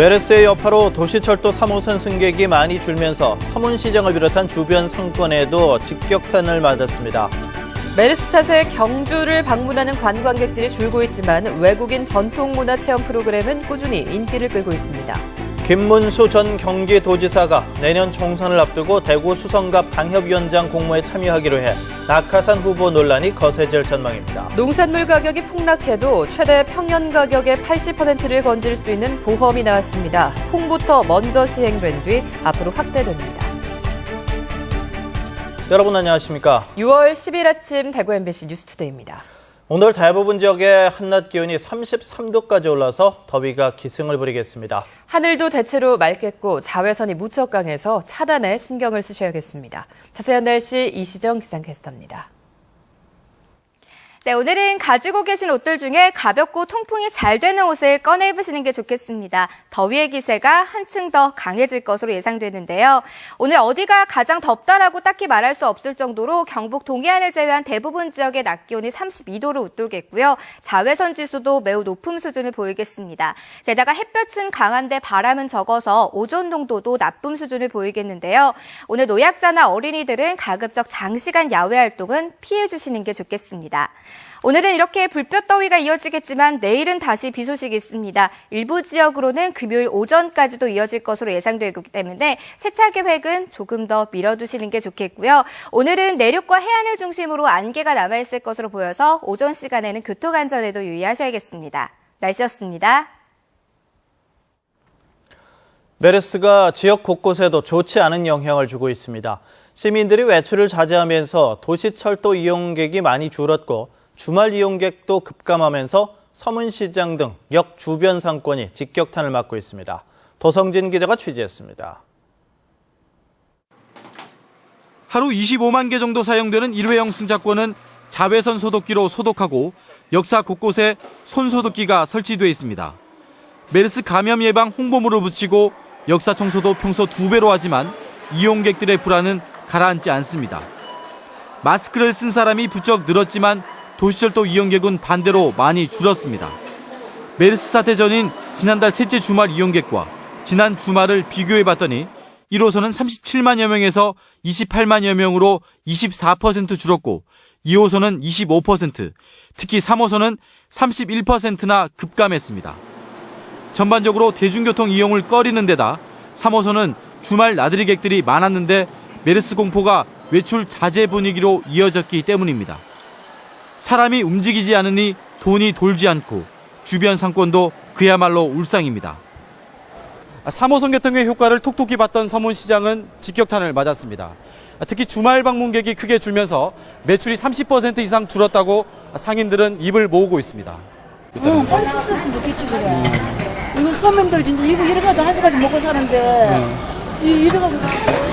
메르스의 여파로 도시철도 3호선 승객이 많이 줄면서 서문시장을 비롯한 주변 상권에도 직격탄을 맞았습니다. 메르스 탓에 경주를 방문하는 관광객들이 줄고 있지만 외국인 전통문화체험 프로그램은 꾸준히 인기를 끌고 있습니다. 김문수 전 경기도지사가 내년 총선을 앞두고 대구 수성갑 당협위원장 공모에 참여하기로 해 낙하산 후보 논란이 거세질 전망입니다. 농산물 가격이 폭락해도 최대 평년 가격의 80%를 건질 수 있는 보험이 나왔습니다. 홍보부터 먼저 시행된 뒤 앞으로 확대됩니다. 여러분 안녕하십니까? 6월 10일 아침 대구 MBC 뉴스투데이입니다. 오늘 대부분 지역의 한낮 기온이 33도까지 올라서 더위가 기승을 부리겠습니다. 하늘도 대체로 맑겠고 자외선이 무척 강해서 차단에 신경을 쓰셔야겠습니다. 자세한 날씨 이시정 기상캐스터입니다. 네, 오늘은 가지고 계신 옷들 중에 가볍고 통풍이 잘 되는 옷을 꺼내 입으시는 게 좋겠습니다. 더위의 기세가 한층 더 강해질 것으로 예상되는데요. 오늘 어디가 가장 덥다라고 딱히 말할 수 없을 정도로 경북 동해안을 제외한 대부분 지역의 낮 기온이 32도를 웃돌겠고요. 자외선 지수도 매우 높은 수준을 보이겠습니다. 게다가 햇볕은 강한데 바람은 적어서 오존 농도도 나쁨 수준을 보이겠는데요. 오늘 노약자나 어린이들은 가급적 장시간 야외 활동은 피해 주시는 게 좋겠습니다. 오늘은 이렇게 불볕더위가 이어지겠지만 내일은 다시 비 소식이 있습니다. 일부 지역으로는 금요일 오전까지도 이어질 것으로 예상되기 때문에 세차 계획은 조금 더 미뤄두시는 게 좋겠고요. 오늘은 내륙과 해안을 중심으로 안개가 남아있을 것으로 보여서 오전 시간에는 교통안전에도 유의하셔야겠습니다. 날씨였습니다. 메르스가 지역 곳곳에도 좋지 않은 영향을 주고 있습니다. 시민들이 외출을 자제하면서 도시철도 이용객이 많이 줄었고 주말 이용객도 급감하면서 서문시장 등 역 주변 상권이 직격탄을 맞고 있습니다. 도성진 기자가 취재했습니다. 하루 25만 개 정도 사용되는 일회용 승차권은 자외선 소독기로 소독하고 역사 곳곳에 손소독기가 설치되어 있습니다. 메르스 감염 예방 홍보물을 붙이고 역사 청소도 평소 2배로 하지만 이용객들의 불안은 가라앉지 않습니다. 마스크를 쓴 사람이 부쩍 늘었지만 도시철도 이용객은 반대로 많이 줄었습니다. 메르스 사태 전인 지난달 셋째 주말 이용객과 지난 주말을 비교해봤더니 1호선은 37만여 명에서 28만여 명으로 24% 줄었고 2호선은 25%, 특히 3호선은 31%나 급감했습니다. 전반적으로 대중교통 이용을 꺼리는 데다 3호선은 주말 나들이객들이 많았는데 메르스 공포가 외출 자제 분위기로 이어졌기 때문입니다. 사람이 움직이지 않으니 돈이 돌지 않고 주변 상권도 그야말로 울상입니다. 3호선 개통의 효과를 톡톡히 봤던 서문시장은 직격탄을 맞았습니다. 특히 주말 방문객이 크게 줄면서 매출이 30% 이상 줄었다고 상인들은 입을 모으고 있습니다. 빨리 수술했으면 좋겠지 그래. 이거 서민들 진짜 이거 이래가지고 한 시간씩 먹고 사는데 이래가지고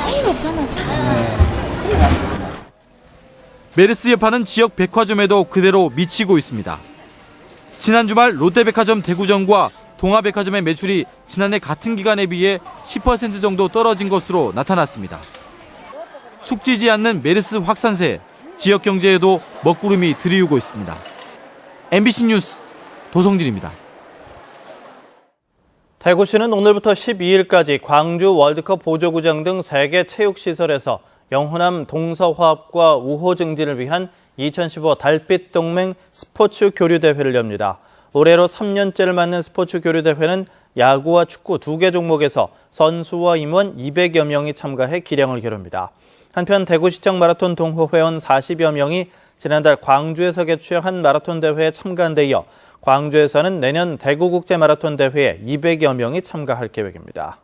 아무도 없잖아 지금. 큰일 났습니다. 메르스 여파는 지역 백화점에도 그대로 미치고 있습니다. 지난 주말 롯데백화점 대구점과 동아백화점의 매출이 지난해 같은 기간에 비해 10% 정도 떨어진 것으로 나타났습니다. 숙지지 않는 메르스 확산세, 지역 경제에도 먹구름이 들이우고 있습니다. MBC 뉴스 도성진입니다. 대구시는 오늘부터 12일까지 광주 월드컵 보조구장 등 세계 체육시설에서 영호남 동서화합과 우호 증진을 위한 2015 달빛 동맹 스포츠 교류 대회를 엽니다. 올해로 3년째를 맞는 스포츠 교류 대회는 야구와 축구 2개 종목에서 선수와 임원 200여 명이 참가해 기량을 겨룹니다. 한편 대구시청 마라톤 동호회원 40여 명이 지난달 광주에서 개최한 마라톤 대회에 참가한 데 이어 광주에서는 내년 대구국제 마라톤 대회에 200여 명이 참가할 계획입니다.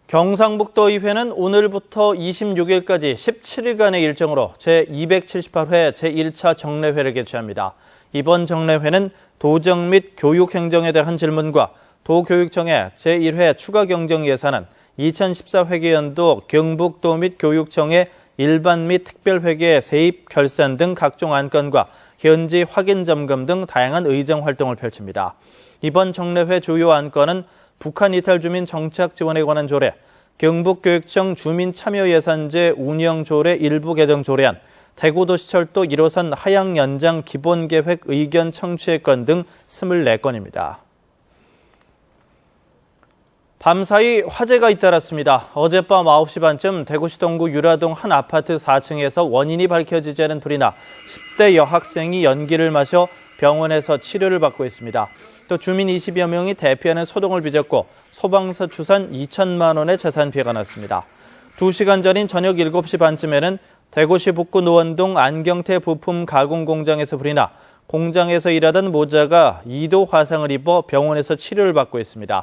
경상북도의회는 오늘부터 26일까지 17일간의 일정으로 제278회 제1차 정례회를 개최합니다. 이번 정례회는 도정 및 교육행정에 대한 질문과 도교육청의 제1회 추가 경정 예산안, 2014 회계연도 경북도 및 교육청의 일반 및 특별회계 세입 결산 등 각종 안건과 현지 확인 점검 등 다양한 의정 활동을 펼칩니다. 이번 정례회 주요 안건은 북한 이탈 주민 정착 지원에 관한 조례, 경북교육청 주민참여예산제 운영조례 일부 개정 조례안, 대구도시철도 1호선 하향 연장 기본계획 의견 청취의 건 등 24건입니다. 밤사이 화재가 잇따랐습니다. 어젯밤 9시 반쯤 대구시 동구 유라동 한 아파트 4층에서 원인이 밝혀지지 않은 불이 나 10대 여학생이 연기를 마셔 병원에서 치료를 받고 있습니다. 또 주민 20여 명이 대피하는 소동을 빚었고 소방서 추산 2천만 원의 재산 피해가 났습니다. 2시간 전인 저녁 7시 반쯤에는 대구시 북구 노원동 안경태 부품 가공 공장에서 불이 나 공장에서 일하던 모자가 2도 화상을 입어 병원에서 치료를 받고 있습니다.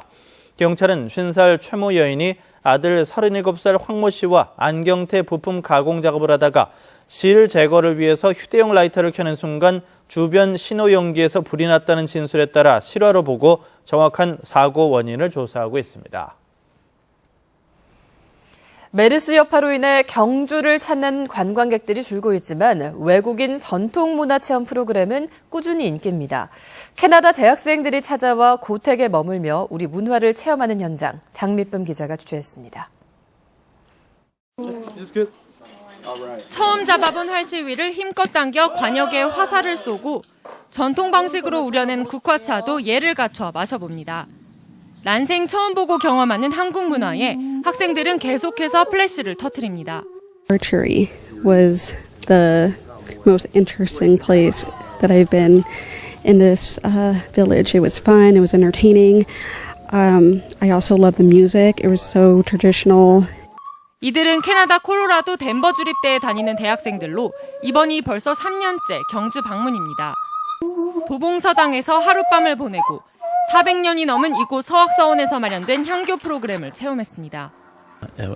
경찰은 50살 최모 여인이 아들 37살 황모 씨와 안경테 부품 가공 작업을 하다가 실 제거를 위해서 휴대용 라이터를 켜는 순간 주변 신호 연기에서 불이 났다는 진술에 따라 실화로 보고 정확한 사고 원인을 조사하고 있습니다. 메르스 여파로 인해 경주를 찾는 관광객들이 줄고 있지만 외국인 전통문화체험 프로그램은 꾸준히 인기입니다. 캐나다 대학생들이 찾아와 고택에 머물며 우리 문화를 체험하는 현장, 장미쁨 기자가 취재했습니다. 처음 잡아본 활시위를 힘껏 당겨 관역에 화살을 쏘고 전통 방식으로 우려낸 국화차도 예를 갖춰 마셔봅니다. 난생 처음 보고 경험하는 한국 문화에 학생들은 계속해서 플래시를 터뜨립니다. Archery was the most interesting place that I've been in this village. It was fun, it was entertaining. I also love the music. It was so traditional. 이들은 캐나다 콜로라도 덴버 주립대에 다니는 대학생들로 이번이 벌써 3년째 경주 방문입니다. 도봉서당에서 하룻밤을 보내고 400년이 넘은 이곳 서학서원에서 마련된 향교 프로그램을 체험했습니다.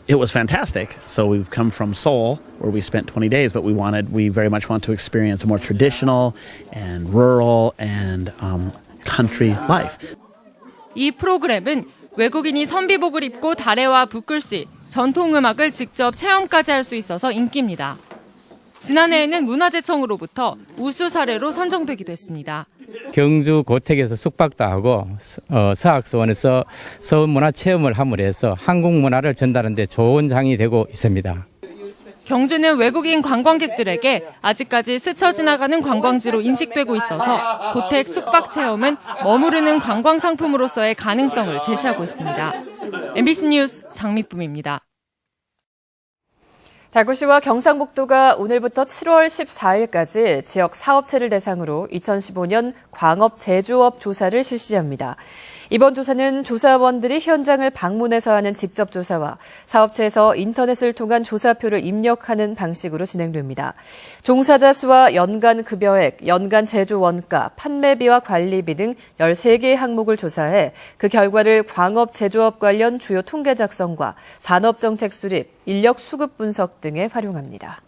It was fantastic. So we've come from Seoul, where we spent 20 days, but we very much want to experience a more traditional and rural and country life. 이 프로그램은 외국인이 선비복을 입고 다래와 붓글씨, 전통음악을 직접 체험까지 할 수 있어서 인기입니다. 지난해에는 문화재청으로부터 우수 사례로 선정되기도 했습니다. 경주 고택에서 숙박도 하고 서학서원에서 서문화체험을 함으로 해서 한국 문화를 전달하는 데 좋은 장이 되고 있습니다. 경주는 외국인 관광객들에게 아직까지 스쳐 지나가는 관광지로 인식되고 있어서 고택 숙박 체험은 머무르는 관광 상품으로서의 가능성을 제시하고 있습니다. MBC 뉴스 장미쁨입니다. 대구시와 경상북도가 오늘부터 7월 14일까지 지역 사업체를 대상으로 2015년 광업 제조업 조사를 실시합니다. 이번 조사는 조사원들이 현장을 방문해서 하는 직접 조사와 사업체에서 인터넷을 통한 조사표를 입력하는 방식으로 진행됩니다. 종사자 수와 연간 급여액, 연간 제조 원가, 판매비와 관리비 등 13개의 항목을 조사해 그 결과를 광업 제조업 관련 주요 통계 작성과 산업정책 수립, 인력 수급 분석 등에 활용합니다.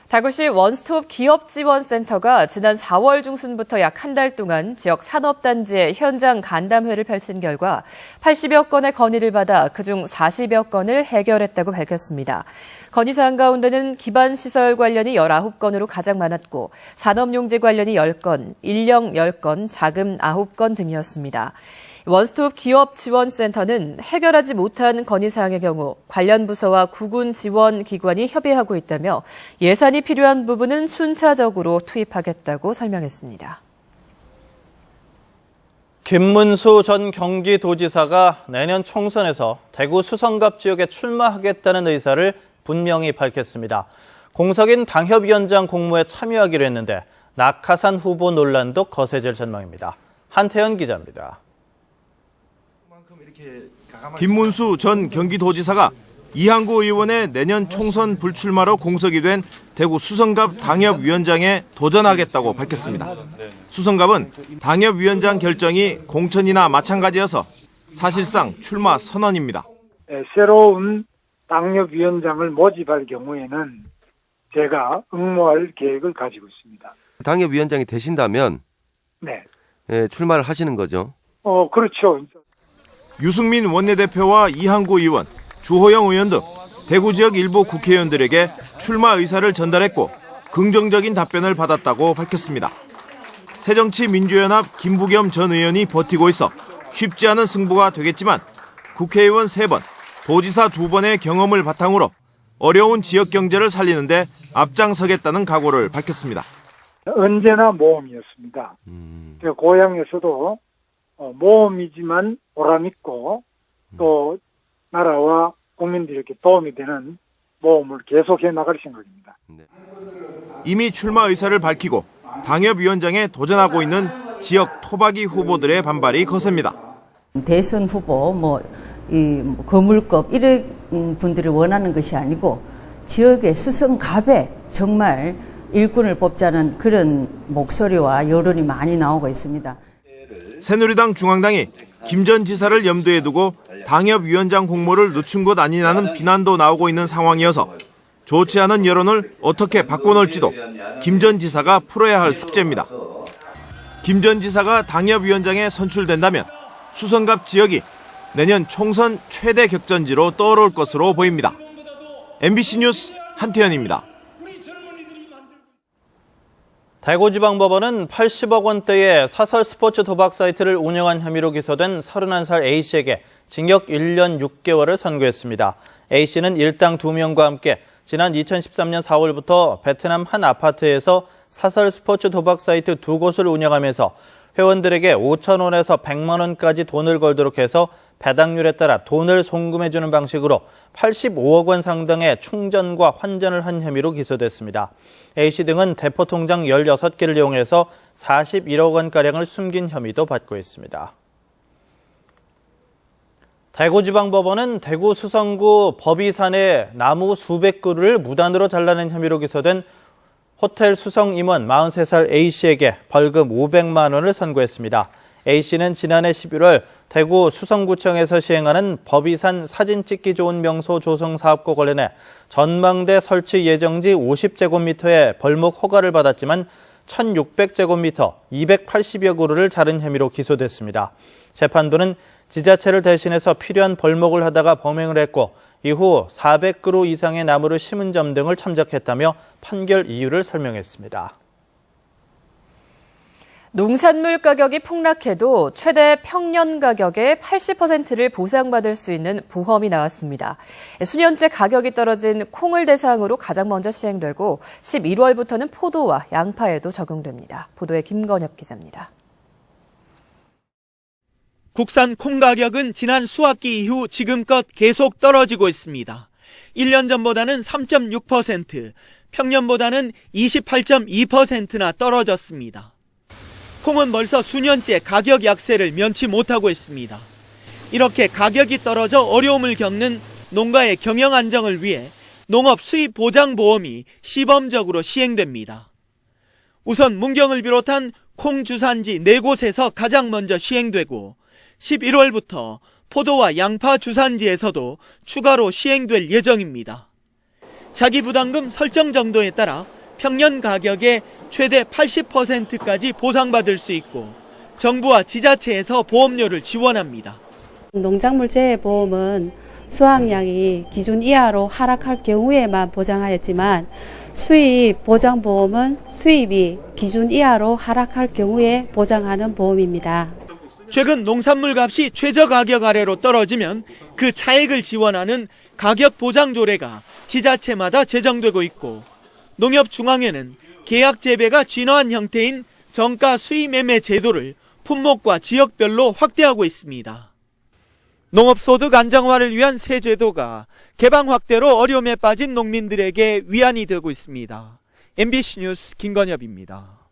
대구시 원스톱 기업지원센터가 지난 4월 중순부터 약 한 달 동안 지역 산업단지에 현장 간담회를 펼친 결과 80여 건의 건의를 받아 그중 40여 건을 해결했다고 밝혔습니다. 건의사항 가운데는 기반시설 관련이 19건으로 가장 많았고 산업용지 관련이 10건, 인력 10건, 자금 9건 등이었습니다. 원스톱 기업지원센터는 해결하지 못한 건의사항의 경우 관련 부서와 구군 지원기관이 협의하고 있다며 예산이 필요한 부분은 순차적으로 투입하겠다고 설명했습니다. 김문수 전 경기도지사가 내년 총선에서 대구 수성갑 지역에 출마하겠다는 의사를 분명히 밝혔습니다. 공석인 당협위원장 공모에 참여하기로 했는데 낙하산 후보 논란도 거세질 전망입니다. 한태현 기자입니다. 김문수 전 경기도지사가 이항구 의원의 내년 총선 불출마로 공석이 된 대구 수성갑 당협위원장에 도전하겠다고 밝혔습니다. 수성갑은 당협위원장 결정이 공천이나 마찬가지여서 사실상 출마 선언입니다. 새로운 당협위원장을 모집할 경우에는 제가 응모할 계획을 가지고 있습니다. 당협위원장이 되신다면 네. 출마를 하시는 거죠? 그렇죠. 유승민 원내대표와 이항구 의원, 주호영 의원 등 대구 지역 일부 국회의원들에게 출마 의사를 전달했고 긍정적인 답변을 받았다고 밝혔습니다. 새정치민주연합 김부겸 전 의원이 버티고 있어 쉽지 않은 승부가 되겠지만 국회의원 3번, 도지사 2번의 경험을 바탕으로 어려운 지역 경제를 살리는 데 앞장서겠다는 각오를 밝혔습니다. 언제나 모험이었습니다. 고향에서도 모험이지만 보람있고 또 나라와 국민들에게 도움이 되는 모험을 계속해 나갈 생각입니다. 이미 출마 의사를 밝히고 당협위원장에 도전하고 있는 지역 토박이 후보들의 반발이 거셉니다. 대선 후보, 거물급 이런 분들이 원하는 것이 아니고 지역의 수성갑에 정말 일꾼을 뽑자는 그런 목소리와 여론이 많이 나오고 있습니다. 새누리당 중앙당이 김 전 지사를 염두에 두고 당협위원장 공모를 늦춘 것 아니냐는 비난도 나오고 있는 상황이어서 좋지 않은 여론을 어떻게 바꿔놓을지도 김 전 지사가 풀어야 할 숙제입니다. 김 전 지사가 당협위원장에 선출된다면 수성갑 지역이 내년 총선 최대 격전지로 떠오를 것으로 보입니다. MBC 뉴스 한태현입니다. 대구지방법원은 80억 원대의 사설 스포츠 도박 사이트를 운영한 혐의로 기소된 31살 A씨에게 징역 1년 6개월을 선고했습니다. A씨는 일당 2명과 함께 지난 2013년 4월부터 베트남 한 아파트에서 사설 스포츠 도박 사이트 2곳을 운영하면서 회원들에게 5천 원에서 100만 원까지 돈을 걸도록 해서 배당률에 따라 돈을 송금해주는 방식으로 85억 원 상당의 충전과 환전을 한 혐의로 기소됐습니다. A씨 등은 대포통장 16개를 이용해서 41억 원가량을 숨긴 혐의도 받고 있습니다. 대구지방법원은 대구 수성구 법이산에 나무 수백 그루를 무단으로 잘라낸 혐의로 기소된 호텔 수성 임원 43살 A씨에게 벌금 500만 원을 선고했습니다. A씨는 지난해 11월 대구 수성구청에서 시행하는 법이산 사진 찍기 좋은 명소 조성 사업과 관련해 전망대 설치 예정지 50제곱미터의 벌목 허가를 받았지만 1600제곱미터 280여 그루를 자른 혐의로 기소됐습니다. 재판부는 지자체를 대신해서 필요한 벌목을 하다가 범행을 했고 이후 400그루 이상의 나무를 심은 점 등을 참작했다며 판결 이유를 설명했습니다. 농산물 가격이 폭락해도 최대 평년 가격의 80%를 보상받을 수 있는 보험이 나왔습니다. 수년째 가격이 떨어진 콩을 대상으로 가장 먼저 시행되고 11월부터는 포도와 양파에도 적용됩니다. 보도에 김건엽 기자입니다. 국산 콩 가격은 지난 수확기 이후 지금껏 계속 떨어지고 있습니다. 1년 전보다는 3.6%, 평년보다는 28.2%나 떨어졌습니다. 콩은 벌써 수년째 가격 약세를 면치 못하고 있습니다. 이렇게 가격이 떨어져 어려움을 겪는 농가의 경영 안정을 위해 농업 수입 보장 보험이 시범적으로 시행됩니다. 우선 문경을 비롯한 콩 주산지 4곳에서 가장 먼저 시행되고 11월부터 포도와 양파 주산지에서도 추가로 시행될 예정입니다. 자기부담금 설정 정도에 따라 평년 가격의 최대 80%까지 보상받을 수 있고 정부와 지자체에서 보험료를 지원합니다. 농작물 재해보험은 수확량이 기준 이하로 하락할 경우에만 보장하였지만 수입 보장보험은 수입이 기준 이하로 하락할 경우에 보장하는 보험입니다. 최근 농산물 값이 최저 가격 아래로 떨어지면 그 차액을 지원하는 가격 보장 조례가 지자체마다 제정되고 있고 농협중앙회는 계약 재배가 진화한 형태인 정가 수의 매매 제도를 품목과 지역별로 확대하고 있습니다. 농업소득 안정화를 위한 새 제도가 개방 확대로 어려움에 빠진 농민들에게 위안이 되고 있습니다. MBC 뉴스 김건엽입니다.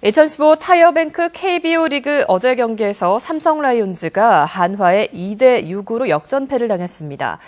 2015 타이어뱅크 KBO 리그 어제 경기에서 삼성 라이온즈가 한화에 2대6으로 역전패를 당했습니다.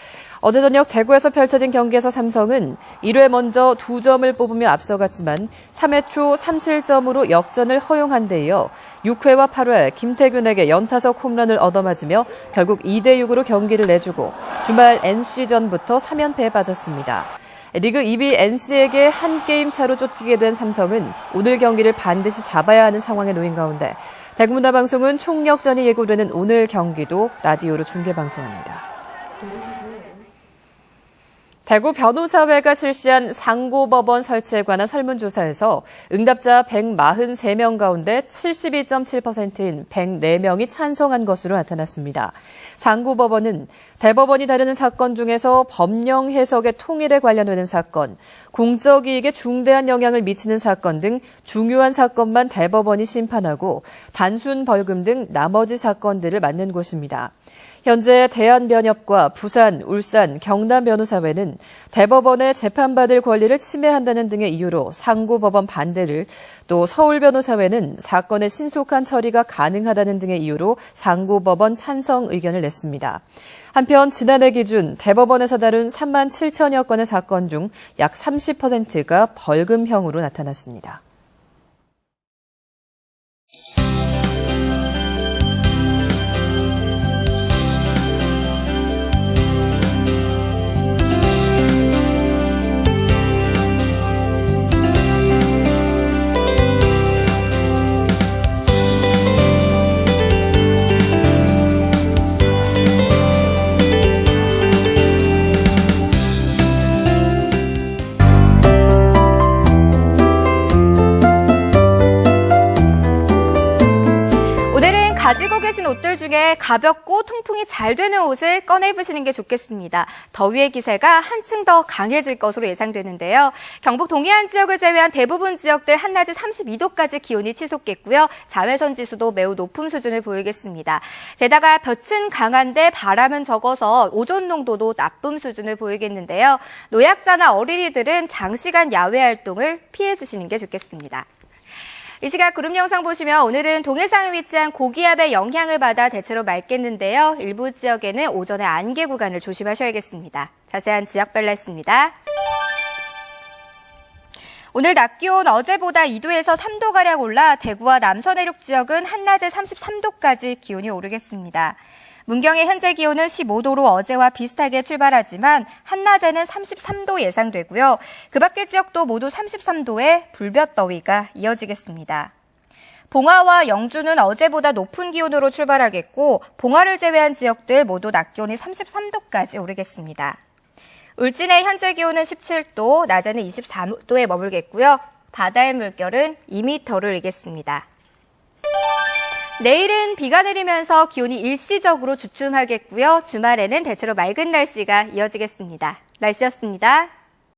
어제 저녁 대구에서 펼쳐진 경기에서 삼성은 1회 먼저 2점을 뽑으며 앞서갔지만 3회 초 3실점으로 역전을 허용한 데 이어 6회와 8회 김태균에게 연타석 홈런을 얻어맞으며 결국 2대6으로 경기를 내주고 주말 NC전부터 3연패에 빠졌습니다. 리그 2위 NC에게 한 게임 차로 쫓기게 된 삼성은 오늘 경기를 반드시 잡아야 하는 상황에 놓인 가운데 대구문화방송은 총력전이 예고되는 오늘 경기도 라디오로 중계방송합니다. 대구 변호사회가 실시한 상고법원 설치에 관한 설문조사에서 응답자 143명 가운데 72.7%인 104명이 찬성한 것으로 나타났습니다. 상고법원은 대법원이 다루는 사건 중에서 법령 해석의 통일에 관련되는 사건, 공적 이익에 중대한 영향을 미치는 사건 등 중요한 사건만 대법원이 심판하고 단순 벌금 등 나머지 사건들을 맡는 곳입니다. 현재 대한변협과 부산, 울산, 경남 변호사회는 대법원에 재판받을 권리를 침해한다는 등의 이유로 상고법원 반대를, 또 서울 변호사회는 사건의 신속한 처리가 가능하다는 등의 이유로 상고법원 찬성 의견을 냈습니다. 한편 지난해 기준 대법원에서 다룬 3만 7천여 건의 사건 중 약 30%가 벌금형으로 나타났습니다. 가지고 계신 옷들 중에 가볍고 통풍이 잘 되는 옷을 꺼내 입으시는 게 좋겠습니다. 더위의 기세가 한층 더 강해질 것으로 예상되는데요. 경북 동해안 지역을 제외한 대부분 지역들 한낮에 32도까지 기온이 치솟겠고요. 자외선 지수도 매우 높은 수준을 보이겠습니다. 게다가 볕은 강한데 바람은 적어서 오존 농도도 나쁨 수준을 보이겠는데요. 노약자나 어린이들은 장시간 야외 활동을 피해 주시는 게 좋겠습니다. 이 시각 구름 영상 보시면 오늘은 동해상에 위치한 고기압의 영향을 받아 대체로 맑겠는데요. 일부 지역에는 오전에 안개 구간을 조심하셔야겠습니다. 자세한 지역별 날씨입니다. 오늘 낮 기온 어제보다 2도에서 3도가량 올라 대구와 남서 내륙 지역은 한낮에 33도까지 기온이 오르겠습니다. 문경의 현재 기온은 15도로 어제와 비슷하게 출발하지만 한낮에는 33도 예상되고요. 그 밖의 지역도 모두 33도에 불볕더위가 이어지겠습니다. 봉화와 영주는 어제보다 높은 기온으로 출발하겠고 봉화를 제외한 지역들 모두 낮 기온이 33도까지 오르겠습니다. 울진의 현재 기온은 17도, 낮에는 24도에 머물겠고요. 바다의 물결은 2m를 이겠습니다. 내일은 비가 내리면서 기온이 일시적으로 주춤하겠고요. 주말에는 대체로 맑은 날씨가 이어지겠습니다. 날씨였습니다.